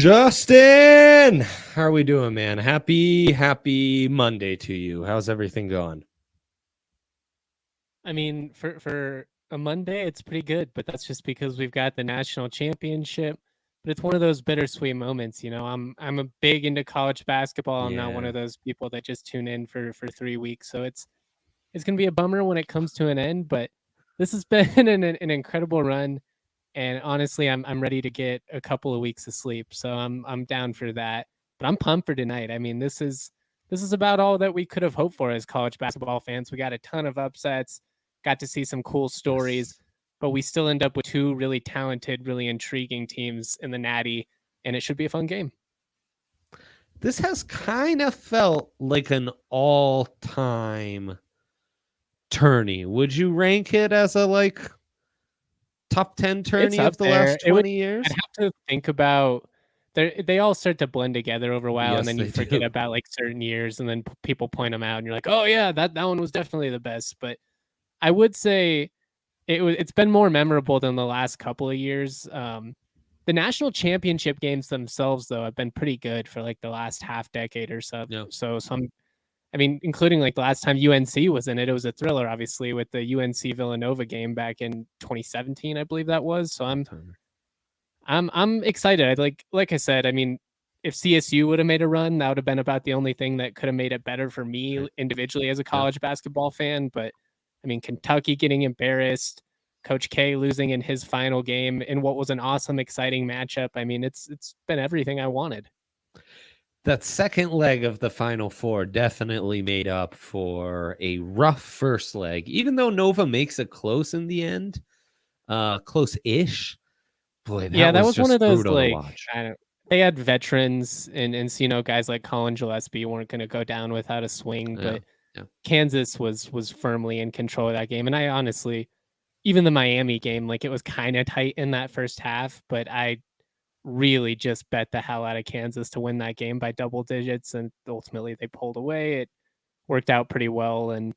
Justin, how are we doing, man? Happy Monday to you. How's everything going? I mean, for a Monday, it's pretty good, but that's just because we've got the national championship. But it's one of those bittersweet moments, I'm a big into college basketball. I'm not one Yeah. of those people that just tune in for 3 weeks. So it's gonna be a bummer when it comes to an end. But this has been an incredible run, and honestly, I'm ready to get a couple of weeks of sleep. So I'm down for that. But I'm pumped for tonight. I mean, this is about all that we could have hoped for as college basketball fans. We got a ton of upsets, got to see some cool stories, Yes. but we still end up with two really talented, really intriguing teams in the Natty, and it should be a fun game. This has kind of felt like an all-time tourney. Would you rank it as a top 10 It's tourney up of the there. last It would 20 I'd years? have to think about they all start to blend together over a while, and Yes, then you they forget do. about like certain years, and then people point them out, and you're like, oh yeah, that one was definitely the best. But I would say it's been more memorable than the last couple of years. The national championship games themselves, though, have been pretty good for like the last half decade or so. Yeah. I mean, including like the last time UNC was in it, it was a thriller, obviously, with the UNC Villanova game back in 2017, I believe that was. So I'm excited. Like I said, I mean, if CSU would have made a run, that would have been about the only thing that could have made it better for me Right. individually as a Yeah. college basketball fan. But I mean, Kentucky getting embarrassed, Coach K losing in his final game in what was an awesome, exciting matchup. I mean, it's been everything I wanted. That second leg of the Final Four definitely made up for a rough first leg, even though Nova makes it close in the end, close-ish. Boy, Yeah, that that was was one of just those brutal to like watch. I don't. They had veterans and so, guys like Colin Gillespie weren't going to go down without a swing, Yeah, but yeah. Kansas was firmly in control of that game, and I honestly, even the Miami game, like it was kind of tight in that first half, but I really just bet the hell out of Kansas to win that game by double digits, and ultimately they pulled away. It worked out pretty well, and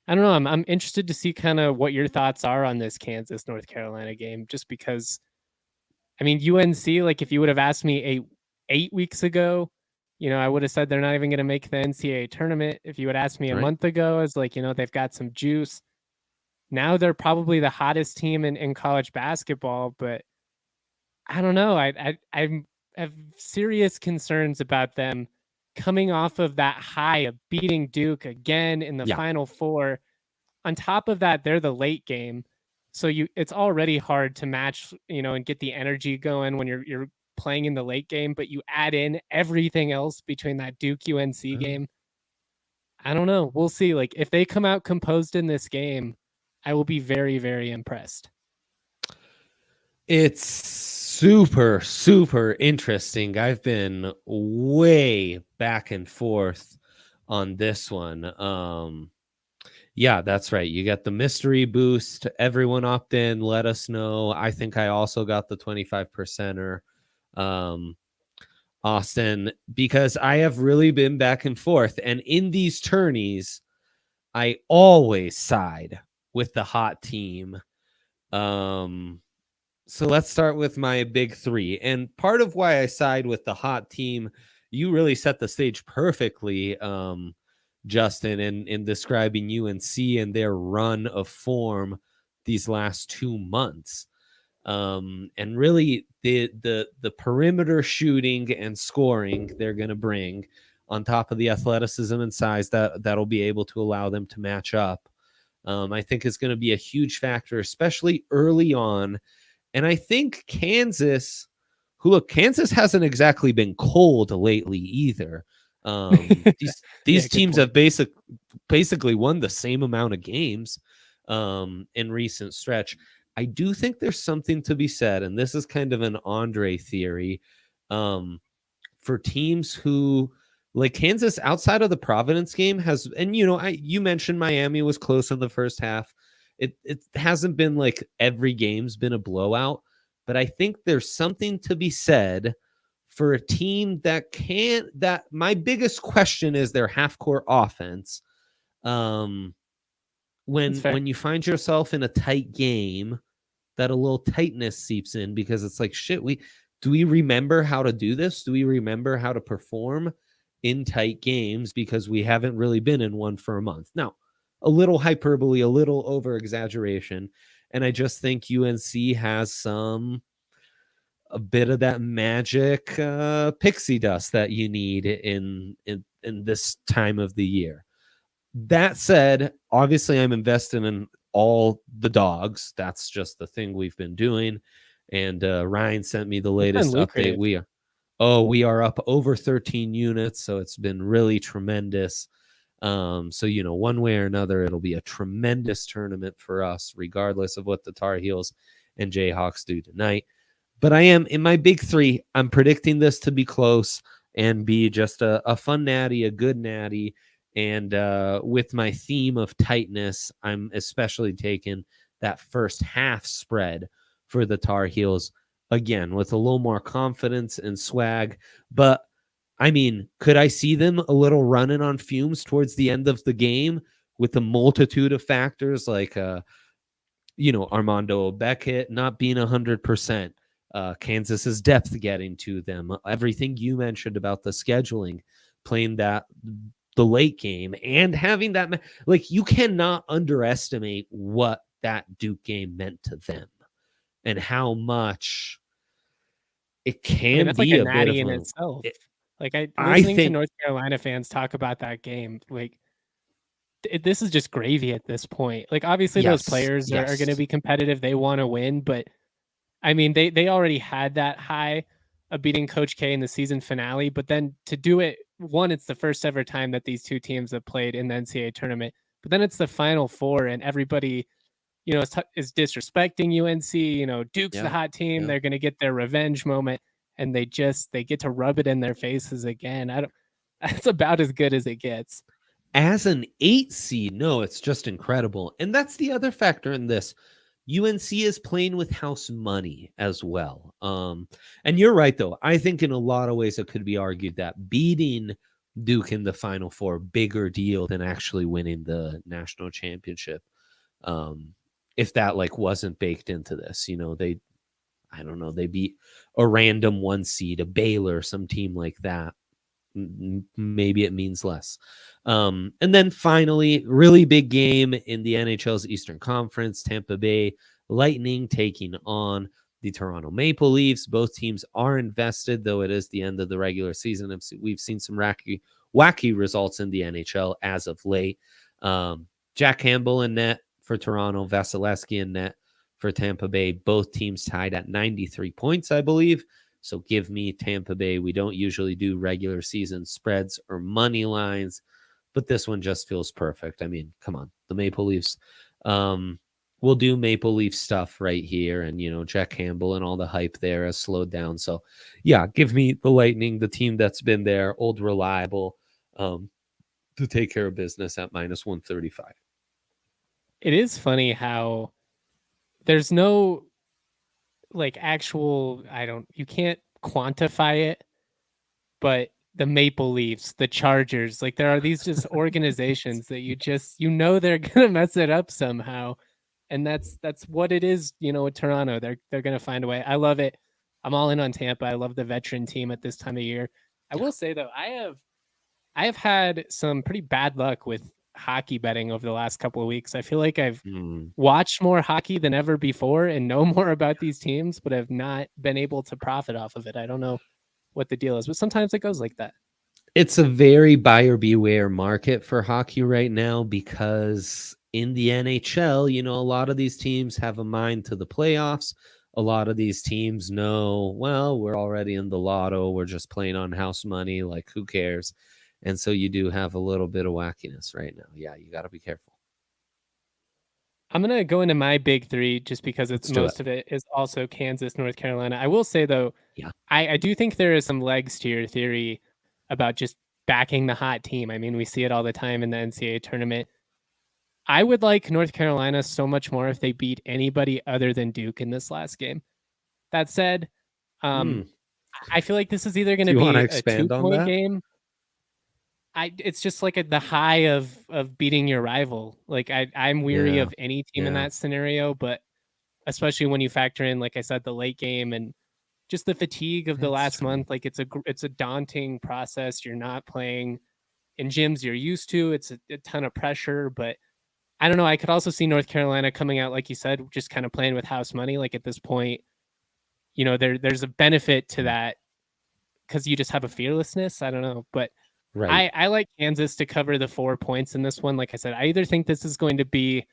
I don't know. I'm interested to see kind of what your thoughts are on this Kansas North Carolina game, just because I mean UNC. Like if you would have asked me 8 weeks ago, I would have said they're not even going to make the NCAA tournament. If you had asked me a Right? month ago, it's like they've got some juice. Now they're probably the hottest team in college basketball, but I don't know. I have serious concerns about them coming off of that high of beating Duke again in the Yeah. Final Four. On top of that, they're the late game, so it's already hard to match, and get the energy going when you're playing in the late game. But you add in everything else between that Duke UNC Oh. game. I don't know. We'll see. Like if they come out composed in this game, I will be very, very impressed. It's super, super interesting. I've been way back and forth on this one. Yeah, that's right. You got the mystery boost. Everyone opt in. Let us know. I think I also got the 25%er. Austin, because I have really been back and forth. And in these tourneys, I always side with the hot team. So let's start with my big three. And part of why I side with the hot team, you really set the stage perfectly, Justin, in describing UNC and their run of form these last 2 months. And really the perimeter shooting and scoring they're going to bring on top of the athleticism and size that'll be able to allow them to match up. I think is going to be a huge factor, especially early on. And I think Kansas hasn't exactly been cold lately either. These Yeah, good teams point. have basically won the same amount of games in recent stretch. I do think there's something to be said, and this is kind of an Andre theory, for teams who like Kansas outside of the Providence game has, and you mentioned Miami was close in the first half. It hasn't been like every game's been a blowout, but I think there's something to be said for a team that my biggest question is their half court offense. That's fair. When you find yourself in a tight game, that a little tightness seeps in because it's like shit, do we remember how to do this? Do we remember how to perform in tight games? Because we haven't really been in one for a month. Now, a little hyperbole, a little over exaggeration. And I just think UNC has a bit of that magic pixie dust that you need in this time of the year. That said, obviously I'm invested in all the dogs. That's just the thing we've been doing. And Ryan sent me the latest update. We are up over 13 units, so it's been really tremendous. So one way or another, it'll be a tremendous tournament for us, regardless of what the Tar Heels and Jayhawks do tonight. But I am in my big three. I'm predicting this to be close and be just a fun natty, a good natty. And with my theme of tightness, I'm especially taking that first half spread for the Tar Heels, again, with a little more confidence and swag. But, I mean, could I see them a little running on fumes towards the end of the game with a multitude of factors like, Armando Beckett not being 100%, Kansas's depth getting to them, everything you mentioned about the scheduling, playing the late game and having that, like, you cannot underestimate what that Duke game meant to them and how much it can that's be like a a bit natty of in a, itself. I Listening to think, North Carolina fans talk about that game, like this is just gravy at this point. Like obviously those players are going to be competitive. They want to win, but I mean, they already had that high of beating Coach K in the season finale, but then to do it, one, it's the first ever time that these two teams have played in the NCAA tournament, but then it's the Final Four and everybody, is disrespecting UNC, Duke's the hot team. They're going to get their revenge moment and they get to rub it in their faces again. That's about as good as it gets. As an 8 seed, no, it's just incredible. And that's the other factor in this. UNC is playing with house money as well. And you're right, though. I think in a lot of ways it could be argued that beating Duke in the Final Four, bigger deal than actually winning the national championship. If that wasn't baked into this, I don't know, they beat a random 1 seed, a Baylor, some team like that. Maybe it means less. And then finally, really big game in the NHL's Eastern Conference, Tampa Bay Lightning taking on the Toronto Maple Leafs. Both teams are invested, though it is the end of the regular season. We've seen some wacky results in the NHL as of late. Jack Campbell in net for Toronto, Vasilevsky in net for Tampa Bay. Both teams tied at 93 points, I believe. So give me Tampa Bay. We don't usually do regular season spreads or money lines, but this one just feels perfect. I mean, come on. The Maple Leafs. We'll do Maple Leaf stuff right here. And, Jack Campbell and all the hype there has slowed down. So, yeah, give me the Lightning, the team that's been there, old reliable, to take care of business at -135. It is funny how there's no actual, you can't quantify it, but the Maple Leafs, the Chargers, there are these just organizations that they're going to mess it up somehow. And that's what it is, with Toronto. They're going to find a way. I love it. I'm all in on Tampa. I love the veteran team at this time of year. I will say though, I have had some pretty bad luck with hockey betting over the last couple of weeks. I feel like I've watched more hockey than ever before and know more about these teams, but have not been able to profit off of it. I don't know what the deal is, but sometimes it goes like that. It's a very buyer beware market for hockey right now because in the NHL, a lot of these teams have a mind to the playoffs. A lot of these teams know, well, we're already in the lotto. We're just playing on house money. Who cares? And so you do have a little bit of wackiness right now. Yeah, you got to be careful. I'm going to go into my big three just because most of it is also Kansas, North Carolina. I will say, though, I do think there is some legs to your theory about just backing the hot team. I mean, we see it all the time in the NCAA tournament. I would like North Carolina so much more if they beat anybody other than Duke in this last game. That said, I feel like this is either going to be a 2-point game. It's just the high of beating your rival. I'm weary of any team in that scenario, but especially when you factor in, like I said, the late game and just the fatigue of the That's last true. month. Like it's a daunting process. You're not playing in gyms you're used to. It's a ton of pressure, but I don't know. I could also see North Carolina coming out, like you said, just kind of playing with house money. Like at this point, there's a benefit to that because you just have a fearlessness. I don't know, but Right. I like Kansas to cover the 4 points in this one. Like I said, I either think this is going to be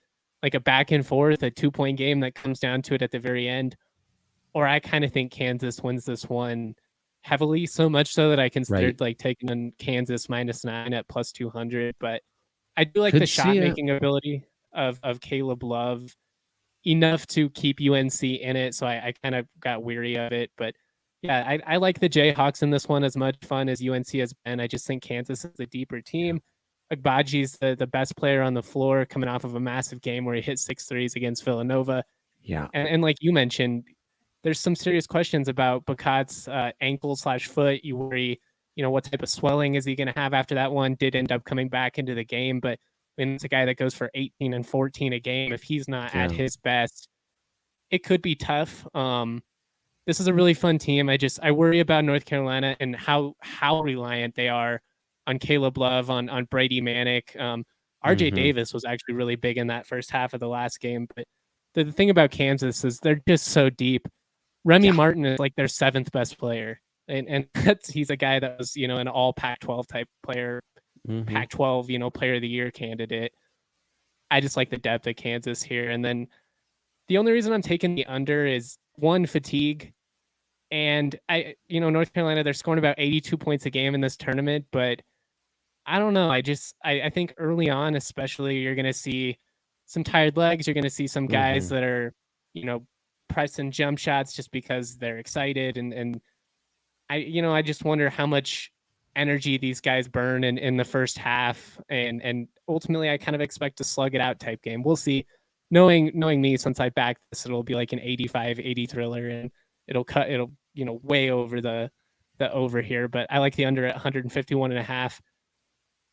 like a back and forth, a 2-point game that comes down to it at the very end, or I kind of think Kansas wins this one heavily, so much so that I considered Right. like taking on Kansas -9 at plus 200. But I do like the Could see shot it. making ability of Caleb Love enough to keep UNC in it. So I kind of got weary of it. But yeah, I like the Jayhawks in this one as much fun as UNC has been. I just think Kansas is a deeper team. Agbaji's the best player on the floor coming off of a massive game where he hit 6 threes against Villanova. Yeah. And like you mentioned, there's some serious questions about Bakat's ankle/foot. You worry, what type of swelling is he going to have after that one? Did end up coming back into the game, but it's a guy that goes for 18 and 14 a game. If he's not at his best, it could be tough. This is a really fun team. I worry about North Carolina and how reliant they are on Caleb Love, on Brady Manick. RJ Davis was actually really big in that first half of the last game. But the thing about Kansas is they're just so deep. Remy Martin is like their 7th best player. And he's a guy that was, an all Pac-12 type player, Pac-12, player of the year candidate. I just like the depth of Kansas here. And then the only reason I'm taking the under is one, fatigue. And North Carolina, they're scoring about 82 points a game in this tournament, but I don't know. I think early on, especially, you're going to see some tired legs. You're going to see some guys that are, pressing jump shots just because they're excited. And I just wonder how much energy these guys burn in the first half. And ultimately, I kind of expect a slug it out type game. We'll see. Knowing me, since I backed this, it'll be like an 85-80 thriller, and it'll way over the over here. But I like the under at 151.5.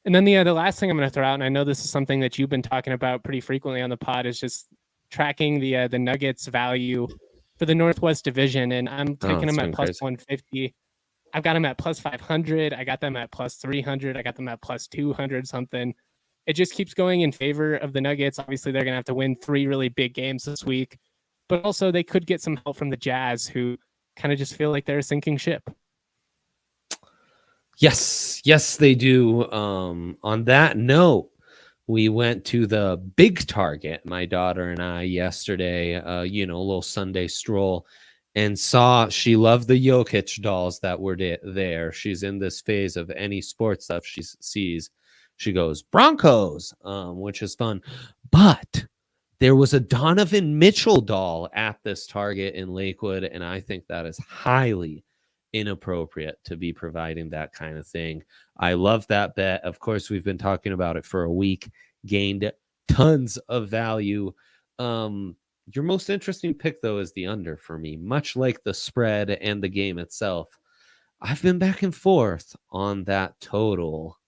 And then the last thing I'm going to throw out, and I know this is something that you've been talking about pretty frequently on the pod, is just tracking the Nuggets value for the Northwest Division, and I'm taking them at plus 150. I've got them at plus 500. I got them at plus 300. I got them at plus 200 something. It just keeps going in favor of the Nuggets. Obviously, they're going to have to win 3 really big games this week, but also they could get some help from the Jazz, who kind of just feel like they're a sinking ship. Yes, they do. On that note, we went to the big Target, my daughter and I, yesterday, a little Sunday stroll, and she loved the Jokic dolls that were there. She's in this phase of any sports stuff she sees. She goes, Broncos, which is fun. But there was a Donovan Mitchell doll at this Target in Lakewood, and I think that is highly inappropriate to be providing that kind of thing. I love that bet. Of course, we've been talking about it for a week, gained tons of value. Your most interesting pick, though, is the under for me, much like the spread and the game itself. I've been back and forth on that total.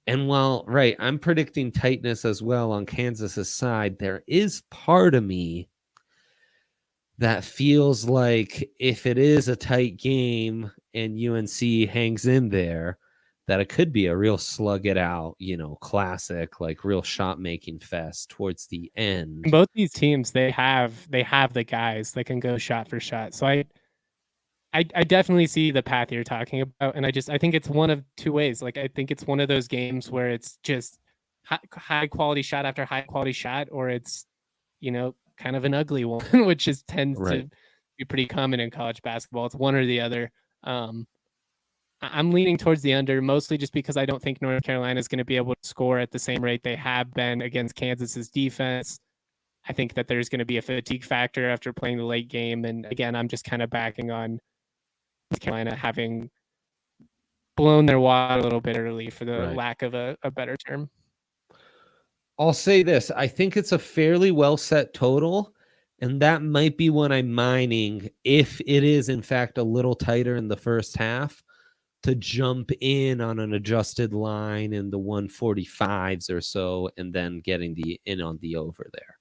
And while, I'm predicting tightness as well on Kansas's side, there is part of me that feels like if it is a tight game and UNC hangs in there, that it could be a real slug it out, classic, like real shot making fest towards the end. Both these teams, they have the guys that can go shot for shot. So I definitely see the path you're talking about, and I think it's one of two ways. Like I think it's one of those games where it's just high quality shot after high quality shot, or it's kind of an ugly one, which tends to be pretty common in college basketball. It's one or the other. I'm leaning towards the under, mostly just because I don't think North Carolina is going to be able to score at the same rate they have been against Kansas's defense. I think that there's going to be a fatigue factor after playing the late game, and again, I'm just kind of backing on North Carolina having blown their wad a little bit early, for the lack of a better term. I'll say this. I think it's a fairly well set total, and that might be what I'm mining if it is, in fact, a little tighter in the first half, to jump in on an adjusted line in the 145s or so, and then getting the in on the over there.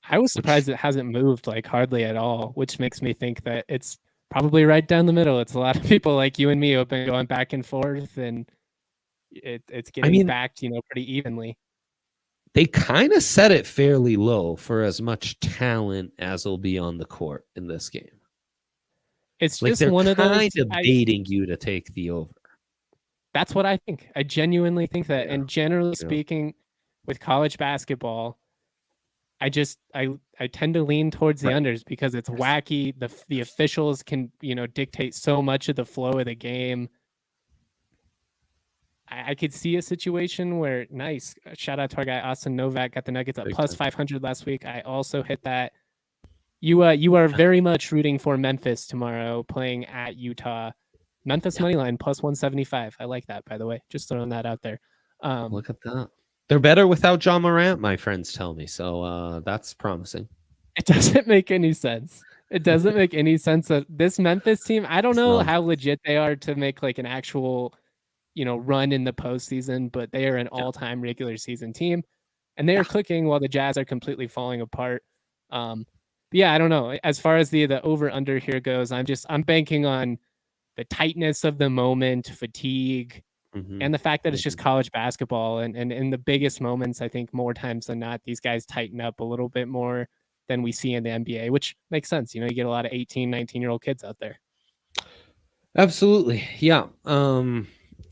I was surprised it hasn't moved like hardly at all, which makes me think that it's probably right down the middle. It's a lot of people like you and me who have been going back and forth, and it's I getting mean, backed, pretty evenly. they kind of set it fairly low for as much talent as will be on the court in this game. It's Like just they're one of those. kind of baiting you to take the over. That's what I think. I genuinely think that. Yeah. And generally Yeah. speaking, with college basketball, I tend to lean towards the Right. unders because it's wacky. The officials can, dictate so much of the flow of the game. I could see a situation where nice. Shout out to our guy Austin Novak, got the Nuggets up Big plus time. 500 last week. I also hit that. You are very much rooting for Memphis tomorrow, playing at Utah. Memphis money line plus 175. I like that, by the way. Just throwing that out there. Look at that. They're better without John Morant, my friends tell me. So that's promising. It doesn't make any sense. It doesn't make any sense that this Memphis team, I don't know how legit they are to make like an actual, run in the postseason, but they are an all-time regular season team, and they are clicking while the Jazz are completely falling apart. But yeah, I don't know. As far as the over/under here goes, I'm banking on the tightness of the moment, fatigue, and the fact that it's just college basketball. And in the biggest moments, I think more times than not, these guys tighten up a little bit more than we see in the NBA, which makes sense. You get a lot of 18, 19-year-old kids out there. Absolutely. Yeah.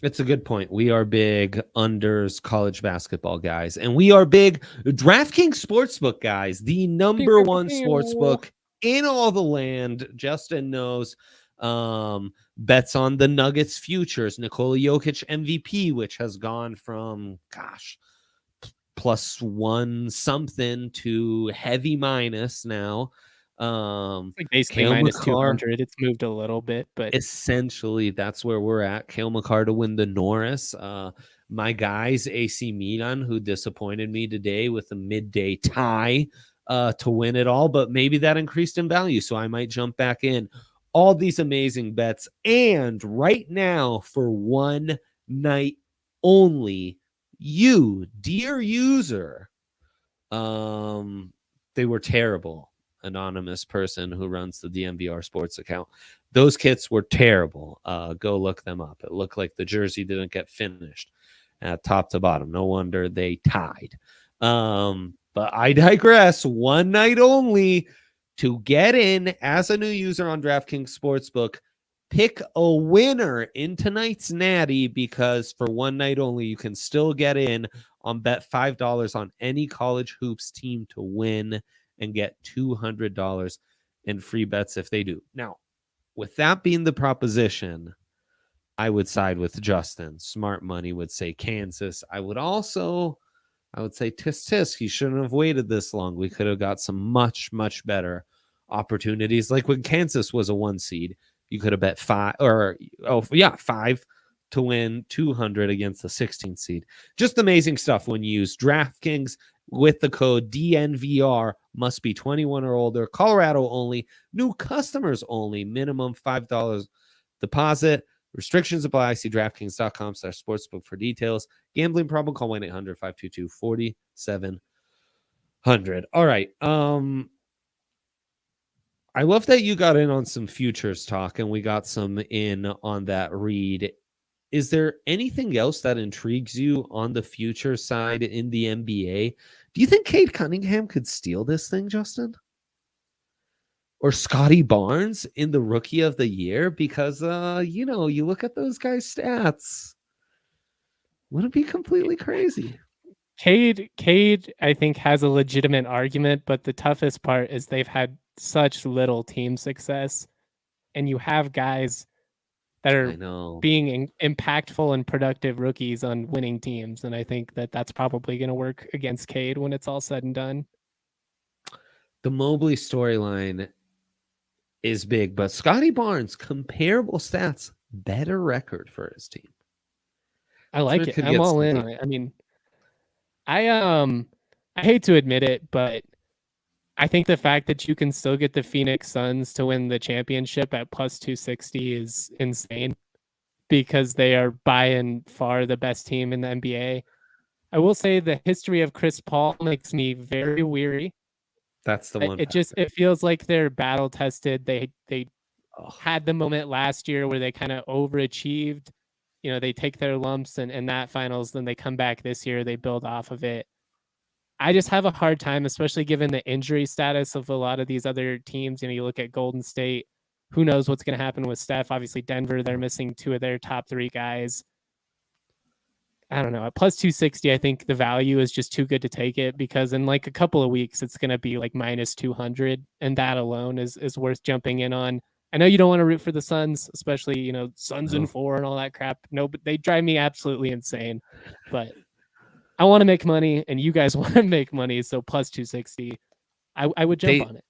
It's a good point. We are big unders college basketball guys, and we are big DraftKings Sportsbook guys, the number one sportsbook in all the land. Justin knows. Bets on the Nuggets futures, Nikola Jokic MVP, which has gone from plus one something to heavy minus now. Like basically minus 200. It's moved a little bit, but essentially that's where we're at. Cale Makar to win the Norris. My guys, AC Milan, who disappointed me today with a midday tie to win it all, but maybe that increased in value, so I might jump back in. All these amazing bets, and right now for one night only, you, dear user, they were terrible. Anonymous person who runs the DNVR Sports account. Those kits were terrible. Go look them up. It looked like the jersey didn't get finished at top to bottom. No wonder they tied. But I digress. One night only. To get in as a new user on DraftKings Sportsbook, pick a winner in tonight's Natty, because for one night only, you can still get in on bet $5 on any college hoops team to win and get $200 in free bets if they do. Now, with that being the proposition, I would side with Justin. Smart money would say Kansas. I would say tisk. He shouldn't have waited this long. We could have got some much, much better opportunities. Like when Kansas was a 1 seed, you could have bet 5 to win 200 against the 16th seed. Just amazing stuff when you use DraftKings with the code DNVR. Must be 21 or older. Colorado only. New customers only. Minimum $5 deposit. Restrictions apply. See DraftKings.com/sportsbook for details. Gambling problem? Call 1-800-522-4700. All right. I love that you got in on some futures talk, and we got some in on that read. Is there anything else that intrigues you on the future side in the NBA? Do you think Cade Cunningham could steal this thing, Justin? Or Scotty Barnes in the Rookie of the Year? Because, you look at those guys' stats. Wouldn't it be completely crazy? Cade, I think, has a legitimate argument, but the toughest part is they've had such little team success, and you have guys that are being impactful and productive rookies on winning teams, and I think that's probably going to work against Cade when it's all said and done. The Mobley storyline is big, but Scotty Barnes, comparable stats, better record for his team. I like it. I'm all in on it. I mean, I hate to admit it, but I think the fact that you can still get the Phoenix Suns to win the championship at plus 260 is insane, because they are by and far the best team in the NBA. I will say the history of Chris Paul makes me very weary. That's the one. It feels like they're battle tested. They Oh, had the moment last year where they kind of overachieved. You know, they take their lumps and that finals, then they come back this year, they build off of it. I just have a hard time, especially given the injury status of a lot of these other teams. You know, you look at Golden State, who knows what's going to happen with Steph? Obviously, Denver, they're missing two of their top three guys. I don't know. At plus 260, I think the value is just too good to take it because in like a couple of weeks, it's going to be like minus 200. And that alone is worth jumping in on. I know you don't want to root for the Suns, especially, you know, Suns no. and 4 and all that crap. No, but they drive me absolutely insane. But I want to make money and you guys want to make money. So plus 260, I would jump on it.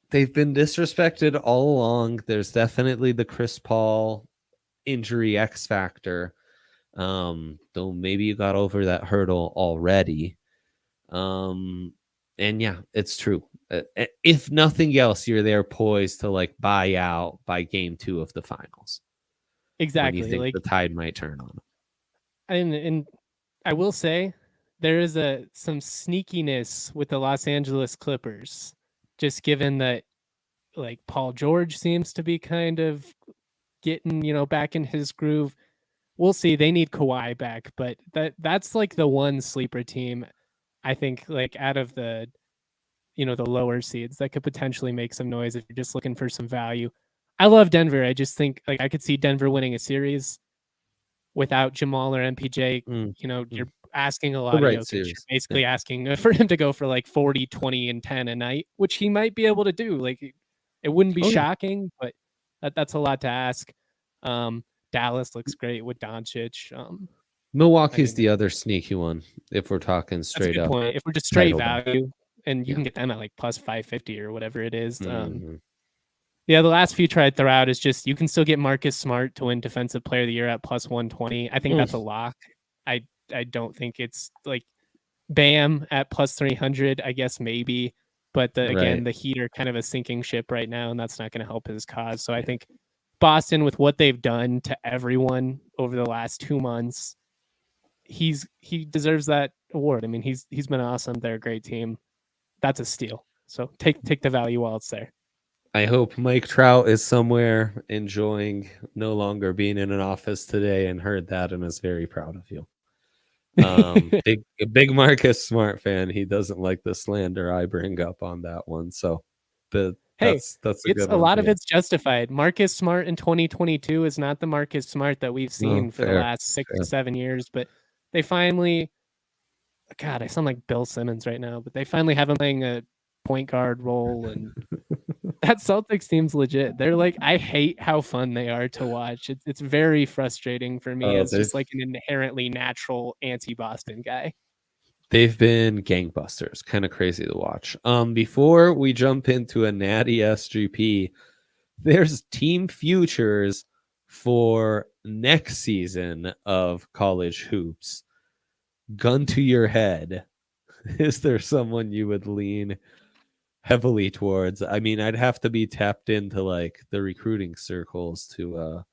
They've been disrespected all along. There's definitely the Chris Paul injury X factor. Though maybe you got over that hurdle already. And yeah, it's true. If nothing else, you're there poised to like buy out by game 2 of the finals. Exactly. When you think like the tide might turn on them. And I will say there is some sneakiness with the Los Angeles Clippers, just given that like Paul George seems to be kind of getting, you know, back in his groove. We'll see. They need Kawhi back, but that's like the one sleeper team I think like out of the, you know, the lower seeds that could potentially make some noise if you're just looking for some value. I love Denver. I just think like I could see Denver winning a series without Jamal or MPJ. You know, you're asking a lot of Jokic. You're basically asking for him to go for like 40, 20, and 10 a night, which he might be able to do. Like it wouldn't be shocking, but that's a lot to ask. Dallas looks great with Doncic. Milwaukee's the other sneaky one if we're talking straight up. Point. If we're just straight value, and you can get them at like plus 550 or whatever it is. Yeah, the last feature I'd throw out is just you can still get Marcus Smart to win Defensive Player of the Year at plus 120. I think that's a lock. I don't think it's like Bam at plus 300. I guess maybe, but again, the Heat are kind of a sinking ship right now, and that's not going to help his cause. So I think Boston, with what they've done to everyone over the last 2 months, he deserves that award. I mean, he's been awesome. They're a great team. That's a steal. So take the value while it's there. I hope Mike Trout is somewhere enjoying no longer being in an office today and heard that and is very proud of you. A big Marcus Smart fan. He doesn't like the slander I bring up on that one. So, but that's a lot of it's justified. Marcus Smart in 2022 is not the Marcus Smart that we've seen for the last 6 or 7 years, but they finally, God, I sound like Bill Simmons right now, but they finally have him playing a point guard role, and that Celtics team's legit. They're like, I hate how fun they are to watch. It's very frustrating for me as just like an inherently natural anti-Boston guy. They've been gangbusters, kind of crazy to watch. Before we jump into a Natty SGP, there's team futures for next season of college hoops. Gun to your head, is there someone you would lean heavily towards? I mean, I'd have to be tapped into like the recruiting circles to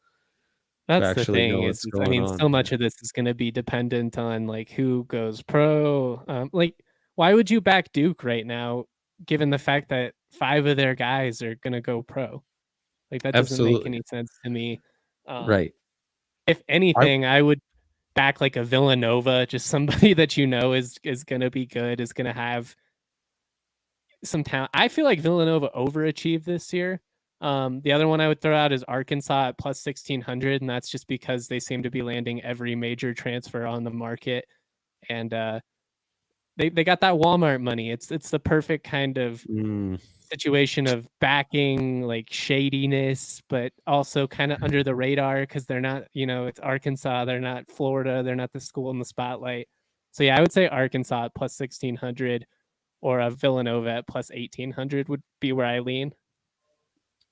that's the thing is, I mean, so much of this is going to be dependent on like who goes pro. Like, why would you back Duke right now, given the fact that 5 of their guys are going to go pro? Like, that doesn't make any sense to me. Right. If anything, I would back like a Villanova, just somebody that you know is going to be good, is going to have some talent. I feel like Villanova overachieved this year. The other one I would throw out is Arkansas at plus 1,600, and that's just because they seem to be landing every major transfer on the market, and they got that Walmart money. It's the perfect kind of situation of backing like shadiness, but also kind of under the radar because they're not, you know, it's Arkansas, they're not Florida, they're not the school in the spotlight. So yeah, I would say Arkansas at plus 1,600 or a Villanova at plus 1,800 would be where I lean.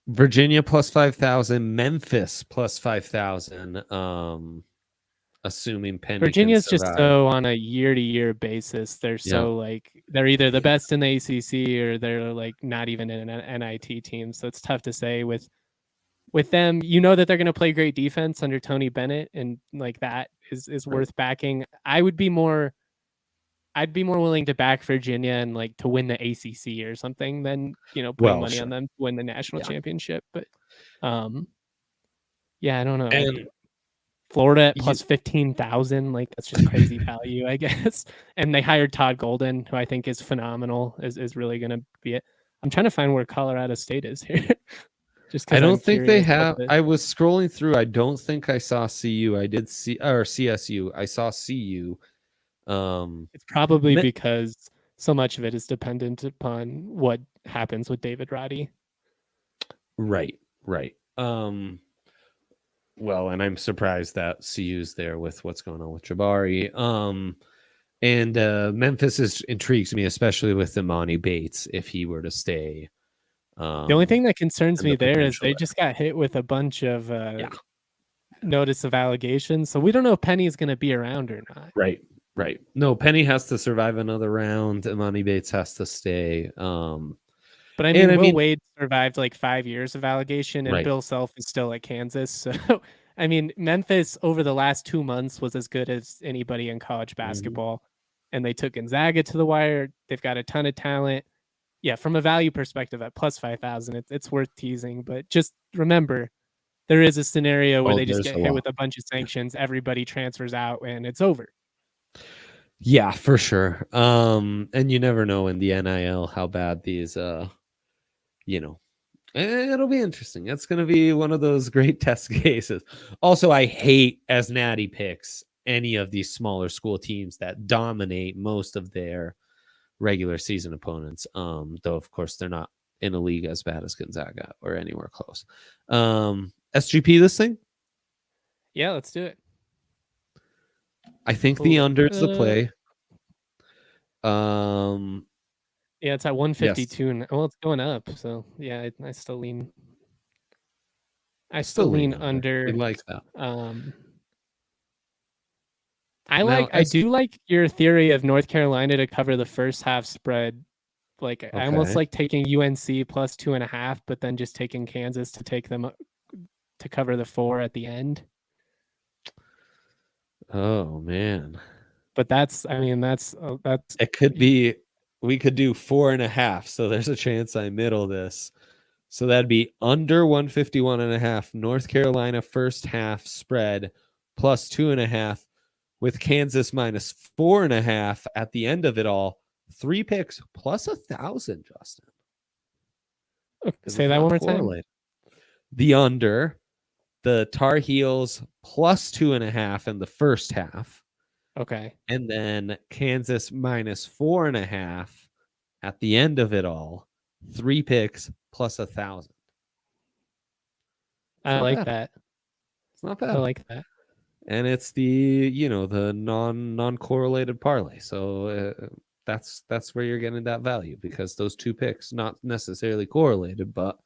Virginia plus 5,000, Memphis plus 5,000. Assuming Penn. Virginia's just so on a year-to-year basis. They're so like they're either the best in the ACC or they're like not even in an NIT team. So it's tough to say with them. You know that they're going to play great defense under Tony Bennett, and like that is worth backing. I would be more I'd be more willing to back Virginia and like to win the ACC or something than, putting Well, money sure. on them to win the national Yeah. championship. But yeah, I don't know. And Florida at you, plus 15,000, like that's just crazy value, I guess. And they hired Todd Golden, who I think is phenomenal, is really going to be it. I'm trying to find where Colorado State is here, just I because I'm don't think they curious. have. I was scrolling through. I don't think I saw CU. I did see or CSU. I saw CU. It's probably because so much of it is dependent upon what happens with David Roddy. Right. Well, and I'm surprised that CU's there with what's going on with Jabari. And Memphis intrigues me, especially with Imani Bates if he were to stay. The only thing that concerns me there is they there. just got hit with a bunch of notice of allegations, so we don't know if Penny is going to be around or not. Right. No, Penny has to survive another round. Imani Bates has to stay. But I mean, Will Wade survived like 5 years of allegation, and Bill Self is still at Kansas. So, I mean, Memphis over the last 2 months was as good as anybody in college basketball. And they took Gonzaga to the wire. They've got a ton of talent. Yeah, from a value perspective at plus 5,000, it's worth teasing. But just remember, there is a scenario where they just get hit with a bunch of sanctions. Everybody transfers out, and it's over. Yeah, for sure. And you never know in the NIL how bad these it'll be interesting. It's going to be one of those great test cases. Also, I hate as Natty picks any of these smaller school teams that dominate most of their regular season opponents. Though of course they're not in a league as bad as Gonzaga or anywhere close. SGP this thing? Yeah, let's do it. I think the under is the play. Yeah, it's at 152. Yes. Well, it's going up. So yeah, I still lean. I still lean under. We like that. I do like your theory of North Carolina to cover the first half spread. Like I almost like taking UNC plus 2.5, but then just taking Kansas to take them to cover the 4 at the end. Oh man. But that's it could be. We could do 4.5. So there's a chance I middle this. So that'd be under 151.5. North Carolina first half spread plus 2.5 with Kansas minus 4.5 at the end of it all. 3 picks plus 1,000, Justin. Say that one more time. The under, the Tar Heels plus 2.5 in the first half. Okay. And then Kansas minus 4.5 at the end of it all. 3 picks plus 1,000. I like that. It's not bad. I like that. And it's the the non-correlated parlay. So that's where you're getting that value because those 2 picks not necessarily correlated, but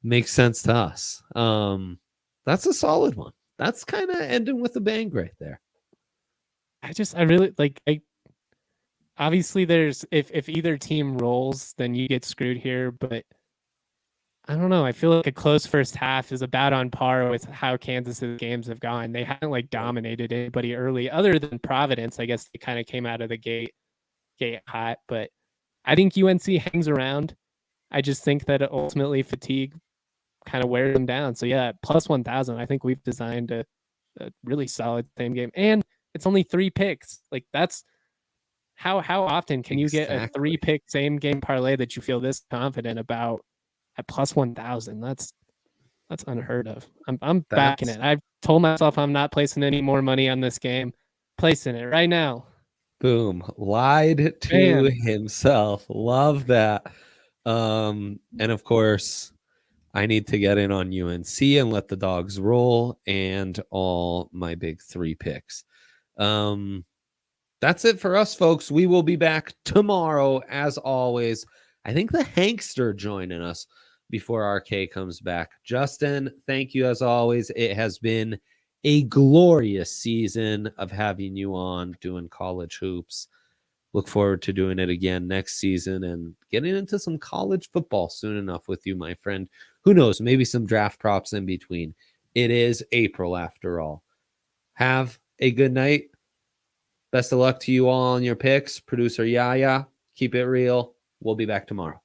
makes sense to us. That's a solid one. That's kind of ending with a bang right there. I really like. Obviously, there's if either team rolls, then you get screwed here. But I don't know. I feel like a close first half is about on par with how Kansas's games have gone. They haven't like dominated anybody early, other than Providence. I guess they kind of came out of the gate hot. But I think UNC hangs around. I just think that ultimately fatigue kind of wears them down. So yeah, plus 1,000. I think we've designed a really solid same game, and it's only 3 picks. Like that's how often can you get a 3-pick same game parlay that you feel this confident about at plus 1,000? That's unheard of. I'm backing it. I've told myself I'm not placing any more money on this game. Placing it right now. Boom. Lied to himself. Love that. And of course, I need to get in on UNC and let the dogs roll and all my big 3 picks. That's it for us, folks. We will be back tomorrow, as always. I think the Hankster joining us before RK comes back. Justin, thank you as always. It has been a glorious season of having you on doing college hoops. Look forward to doing it again next season and getting into some college football soon enough with you, my friend. Who knows? Maybe some draft props in between. It is April after all. Have a good night. Best of luck to you all on your picks. Producer Yaya, keep it real. We'll be back tomorrow.